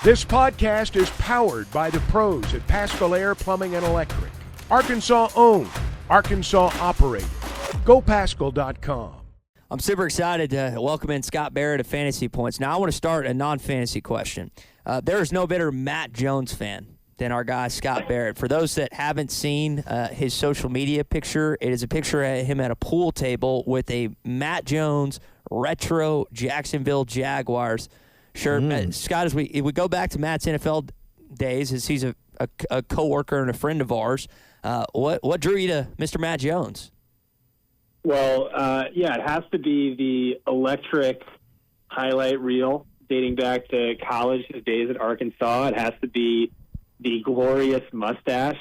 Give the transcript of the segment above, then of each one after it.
This podcast is powered by the pros at Paschal Air Plumbing and Electric. Arkansas owned, Arkansas operated. GoPaschal.com. I'm super excited to welcome in Scott Barrett of Fantasy Points. Now, I want to start a non-fantasy question. There is no better Matt Jones fan than our guy Scott Barrett. For those that haven't seen his social media picture, it is a picture of him at a pool table with a Matt Jones retro Jacksonville Jaguars shirt. Scott, as we go back to Matt's NFL days, as he's a coworker and a friend of ours, what drew you to Mr. Matt Jones? Well, it has to be the electric highlight reel dating back to college, his days at Arkansas. It has to be the glorious mustache.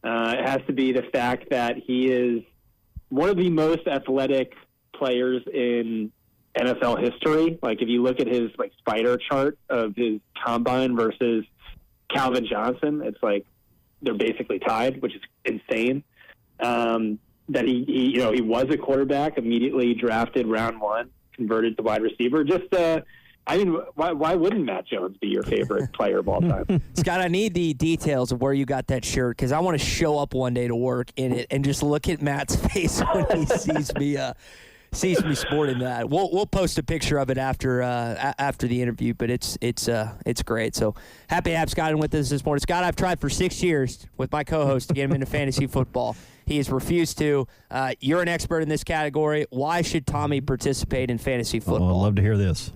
It has to be the fact that he is one of the most athletic players in NFL history. Like, if you look at his spider chart of his combine versus Calvin Johnson, it's like they're basically tied, which is insane. That he was a quarterback, immediately drafted round one, converted to wide receiver. Why wouldn't Matt Jones be your favorite player of all time? Scott, I need the details of where you got that shirt, because I want to show up one day to work in it and just look at Matt's face when he sees me sporting that. We'll post a picture of it after the interview, but it's great. So happy to have Scott in with us this morning. Scott, I've tried for 6 years with my co-host to get him into fantasy football. He has refused to. You're an expert in this category. Why should Tommy participate in fantasy football? Oh, I'd love to hear this.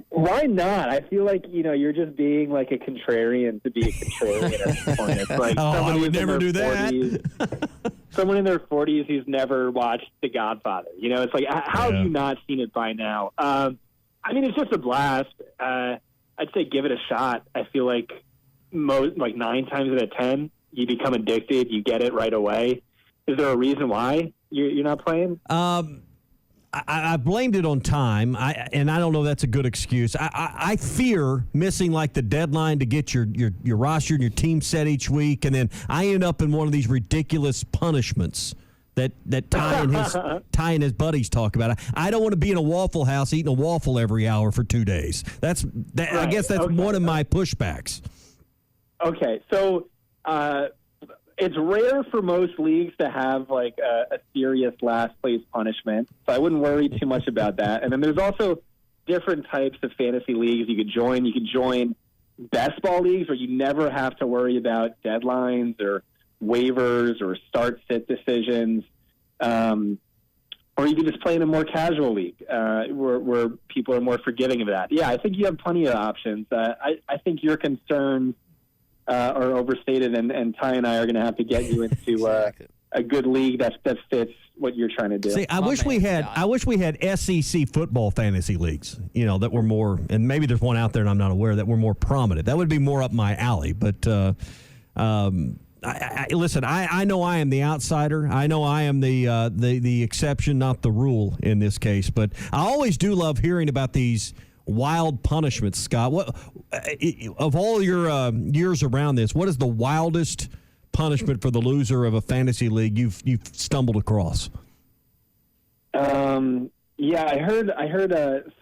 Why not? I feel like, you're just being like a contrarian to be a contrarian at this point. It's like I would never do that. Someone in their 40s who's never watched The Godfather. It's like, how have you not seen it by now? It's just a blast. I'd say give it a shot. I feel like 9 times out of 10, you become addicted. You get it right away. Is there a reason why you're not playing? I blamed it on time, and I don't know if that's a good excuse. I fear missing the deadline to get your roster and your team set each week, and then I end up in one of these ridiculous punishments that Ty and his buddies talk about. I don't want to be in a Waffle House eating a waffle every hour for 2 days. Right. I guess that's one of my pushbacks. Okay, so it's rare for most leagues to have a serious last place punishment, so I wouldn't worry too much about that. And then there's also different types of fantasy leagues you could join. You could join best ball leagues where you never have to worry about deadlines or waivers or start-sit decisions, or you could just play in a more casual league where people are more forgiving of that. Yeah, I think you have plenty of options. I think your concerns are overstated, and Ty and I are going to have to get you into a good league that fits what you're trying to do. See, I wish we had SEC football fantasy leagues, that were more, and maybe there's one out there and I'm not aware, that were more prominent. That would be more up my alley. But listen, I know I am the outsider. I know I am the exception, not the rule in this case. But I always do love hearing about these wild punishments, Scott. What of all your years around this, what is the wildest punishment for the loser of a fantasy league you've stumbled across? I heard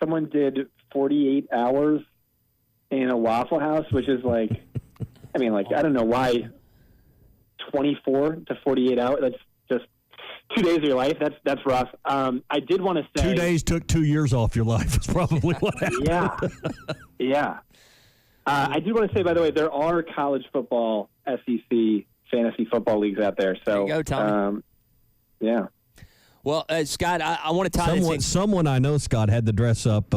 someone did 48 hours in a Waffle House, which is I don't know why 24 to 48 hours. That's just 2 days of your life. That's rough. I did want to say 2 days took 2 years off your life. Is probably what happened. Yeah. I did want to say, by the way, there are college football SEC fantasy football leagues out there. So there you go, Tommy. Yeah. Well, Scott, I want to tie this in. Someone I know, Scott, had to dress up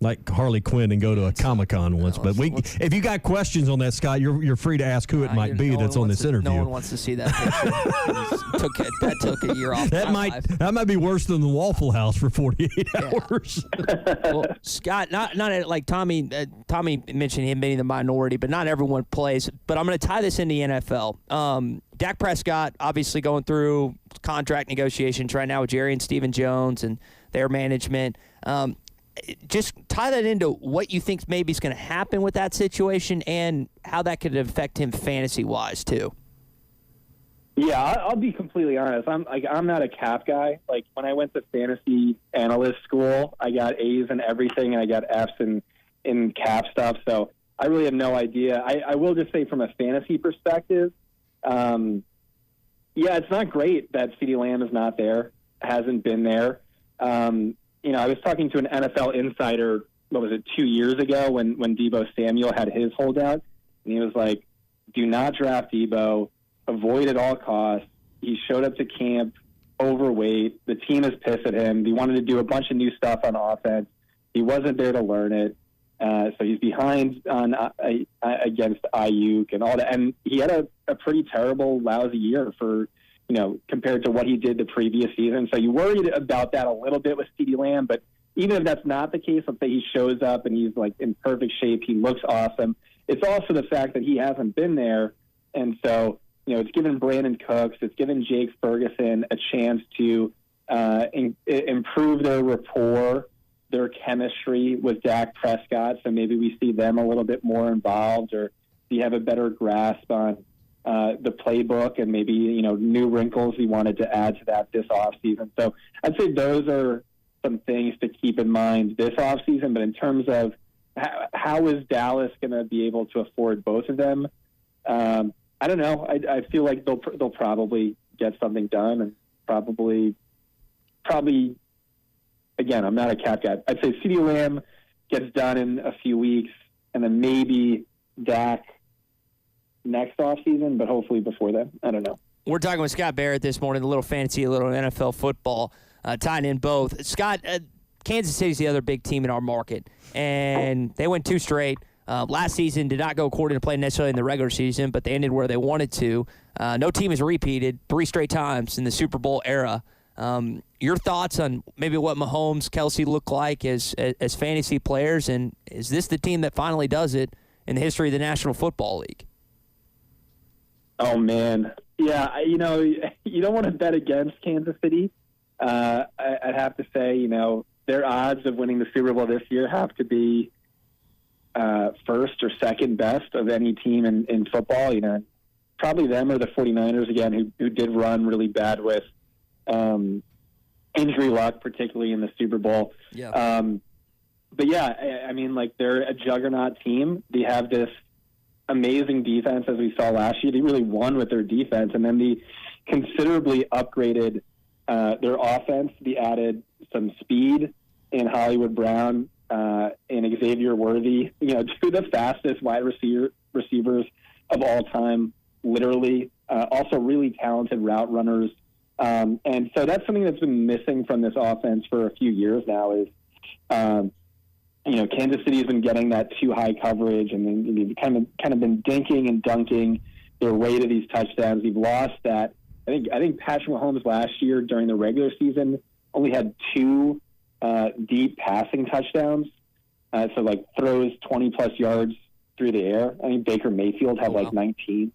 like Harley Quinn and go to a Comic-Con once. But if you got questions on that, Scott, you're free to ask who it might be that's on this interview. No one wants to see that picture. That took a year off. That might be worse than the Waffle House for 48 hours. Well, Scott, not like Tommy. Tommy mentioned him being the minority, but not everyone plays. But I'm going to tie this into the NFL. Dak Prescott obviously going through contract negotiations right now with Jerry and Stephen Jones and their management. Just tie that into what you think maybe is going to happen with that situation and how that could affect him fantasy-wise too. Yeah, I'll be completely honest. I'm not a cap guy. Like, when I went to fantasy analyst school, I got A's in everything, and I got F's in cap stuff. So I really have no idea. I will just say from a fantasy perspective, it's not great that CeeDee Lamb is not there, hasn't been there. I was talking to an NFL insider, 2 years ago when Deebo Samuel had his holdout, and he was like, do not draft Deebo, avoid at all costs. He showed up to camp overweight. The team is pissed at him. He wanted to do a bunch of new stuff on offense. He wasn't there to learn it. So he's behind on against Ayuk and all that. And he had a pretty terrible, lousy year for, compared to what he did the previous season. So you worried about that a little bit with CeeDee Lamb, but even if that's not the case, let's say he shows up and he's like in perfect shape, he looks awesome. It's also the fact that he hasn't been there. And so, it's given Brandon Cooks, it's given Jake Ferguson a chance to improve their rapport, their chemistry with Dak Prescott. So maybe we see them a little bit more involved, or you have a better grasp on the playbook and maybe, new wrinkles he wanted to add to that this offseason. So I'd say those are some things to keep in mind this offseason. But in terms of how is Dallas going to be able to afford both of them? I don't know. I feel like they'll probably get something done, and probably. Again, I'm not a cap guy. I'd say CeeDee Lamb gets done in a few weeks, and then maybe Dak next offseason, but hopefully before then. I don't know. We're talking with Scott Barrett this morning, a little fantasy, a little NFL football, tying in both. Scott, Kansas City's the other big team in our market, and they went 2 straight. Last season did not go according to plan necessarily in the regular season, but they ended where they wanted to. No team has repeated 3 straight times in the Super Bowl era. Your thoughts on maybe what Mahomes, Kelsey look like as fantasy players, and is this the team that finally does it in the history of the National Football League? Oh, man. Yeah, you don't want to bet against Kansas City. I'd have to say, their odds of winning the Super Bowl this year have to be first or second best of any team in football. Probably them or the 49ers, again, who did run really bad with injury luck, particularly in the Super Bowl. Yeah. But yeah, they're a juggernaut team. They have this amazing defense, as we saw last year. They really won with their defense, and then they considerably upgraded their offense. They added some speed in Hollywood Brown and Xavier Worthy, two of the fastest wide receivers of all time, literally. Also really talented route runners. And so that's something that's been missing from this offense for a few years now is, Kansas City has been getting that too high coverage, and then they've kind of been dinking and dunking their way to these touchdowns. They've lost that. I think Patrick Mahomes last year during the regular season only had 2 deep passing touchdowns. So like throws 20 plus yards through the air. I think Baker Mayfield had 19.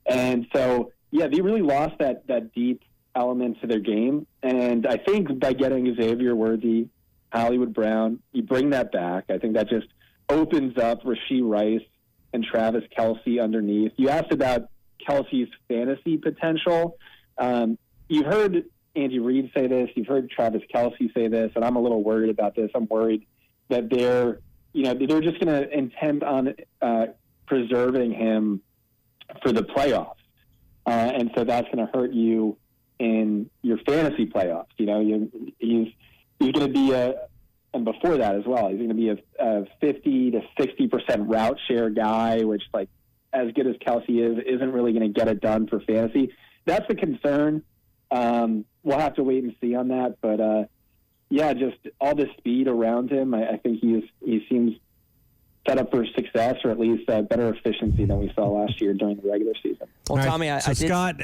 And so, yeah, they really lost that deep element to their game. And I think by getting Xavier Worthy, Hollywood Brown, you bring that back. I think that just opens up Rashee Rice and Travis Kelce underneath. You asked about Kelce's fantasy potential. You've heard Andy Reid say this. You've heard Travis Kelce say this, and I'm a little worried about this. I'm worried that they're just going to intend on preserving him for the playoffs. And so that's going to hurt you in your fantasy playoffs. He's going to be and before that as well, he's going to be a 50 to 60% route share guy, which, like, as good as Kelce isn't really going to get it done for fantasy. That's the concern. We'll have to wait and see on that. But, just all the speed around him, I think he seems set up for success, or at least better efficiency than we saw last year during the regular season. Well, Tommy, Scott,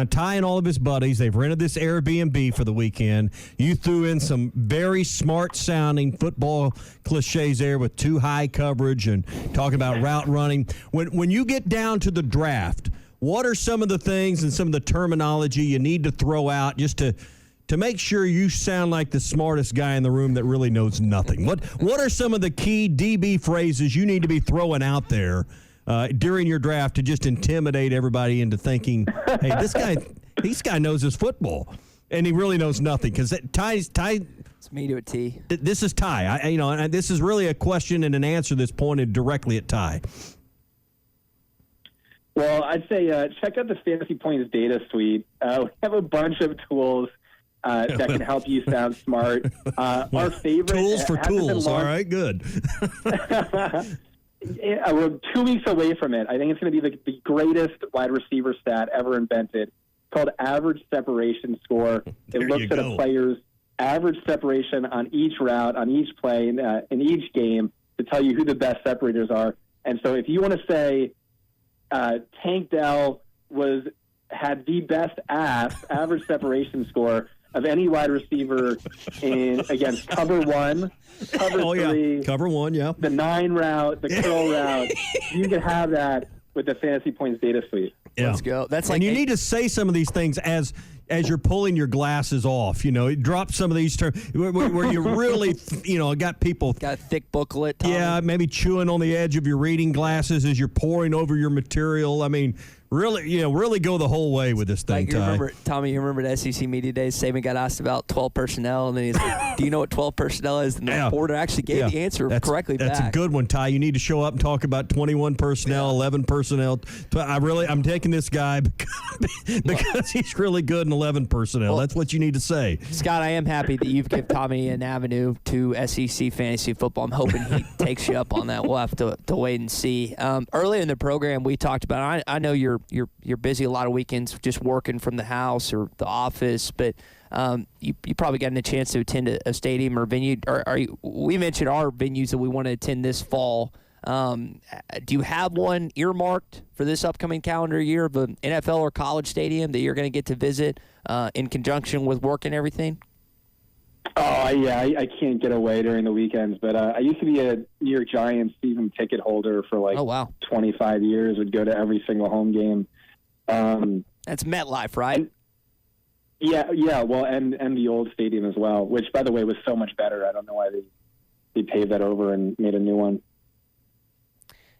Ty and all of his buddies, they've rented this Airbnb for the weekend. You threw in some very smart-sounding football cliches there with too high coverage and talking about route running. When you get down to the draft, what are some of the things and some of the terminology you need to throw out just to make sure you sound like the smartest guy in the room that really knows nothing? What are some of the key DB phrases you need to be throwing out there during your draft to just intimidate everybody into thinking, hey, this guy knows his football? And he really knows nothing because Ty. It's me to a T. This is Ty. And this is really a question and an answer that's pointed directly at Ty. Well, I'd say check out the Fantasy Points data suite. We have a bunch of tools that can help you sound smart. Our favorite tools for tools. All right, good. We're 2 weeks away from it. I think it's going to be the greatest wide receiver stat ever invented. It's called average separation score. It looks at a player's average separation on each route, on each play, in each game to tell you who the best separators are. And so if you want to say Tank Dell had the best average separation score of any wide receiver against cover one, cover three, cover one, the 9 route, the curl route, you can have that with the Fantasy Points data suite. Yeah. Let's go. That's like and you need to say some of these things as you're pulling your glasses off. Drop some of these terms where you really, got people. Got a thick booklet. Tommy. Yeah, maybe chewing on the edge of your reading glasses as you're pouring over your material. I mean, really go the whole way with this thing, Ty. Tommy, you remember the SEC Media Days? Saban got asked about 12 personnel, and then he's like, do you know what 12 personnel is? And the reporter actually gave the answer correctly That's back. a good one, Ty. You need to show up and talk about 21 personnel, 11 personnel. I'm taking this guy because he's really good in 11 personnel. Well, that's what you need to say. Scott, I am happy that you've given Tommy an avenue to SEC fantasy football. I'm hoping he takes you up on that. We'll have to wait and see. Earlier in the program, we talked about, I know you're busy a lot of weekends just working from the house or the office, but you probably gotten a chance to attend a stadium or venue. We mentioned our venues that we want to attend this fall. Do you have one earmarked for this upcoming calendar year of an NFL or college stadium that you're going to get to visit in conjunction with work and everything? Oh, yeah, I can't get away during the weekends, but I used to be a New York Giants season ticket holder for 25 years. Would go to every single home game. That's MetLife, right? Yeah. Well, and the old stadium as well, which, by the way, was so much better. I don't know why they paved that over and made a new one.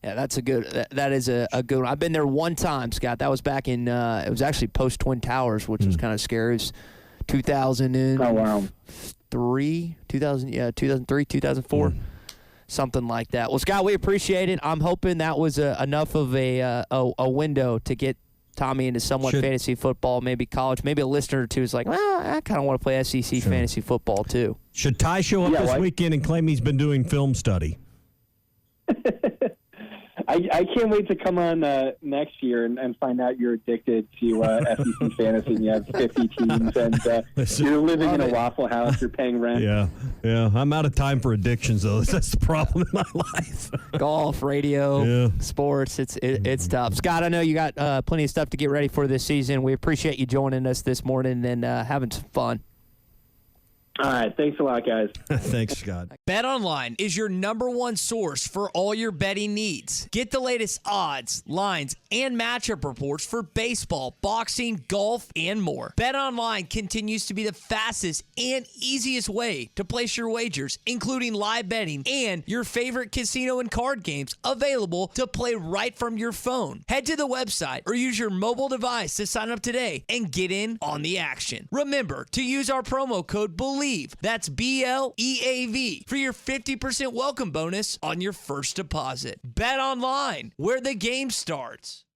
Yeah, that's that is a good one. I've been there one time, Scott. That was back in it was actually post Twin Towers, which was kind of scary. It was 2003, 2004. Something like that. Well, Scott, we appreciate it. I'm hoping that was enough of a window to get Tommy into somewhat fantasy football, maybe college, maybe a listener or two is like, well, I kind of want to play SEC fantasy football too. Should Ty show up this weekend and claim he's been doing film study? I can't wait to come on next year and find out you're addicted to SEC fantasy and you have 50 teams and you're living in a Waffle House, you're paying rent. Yeah. I'm out of time for addictions, though. That's the problem in my life. Golf, radio, sports, it's tough. Scott, I know you got plenty of stuff to get ready for this season. We appreciate you joining us this morning and having some fun. All right. Thanks a lot, guys. Thanks, Scott. BetOnline is your #1 source for all your betting needs. Get the latest odds, lines, and matchup reports for baseball, boxing, golf, and more. BetOnline continues to be the fastest and easiest way to place your wagers, including live betting and your favorite casino and card games available to play right from your phone. Head to the website or use your mobile device to sign up today and get in on the action. Remember to use our promo code BELIEVE. That's BLEAV for your 50% welcome bonus on your first deposit. Bet online, where the game starts.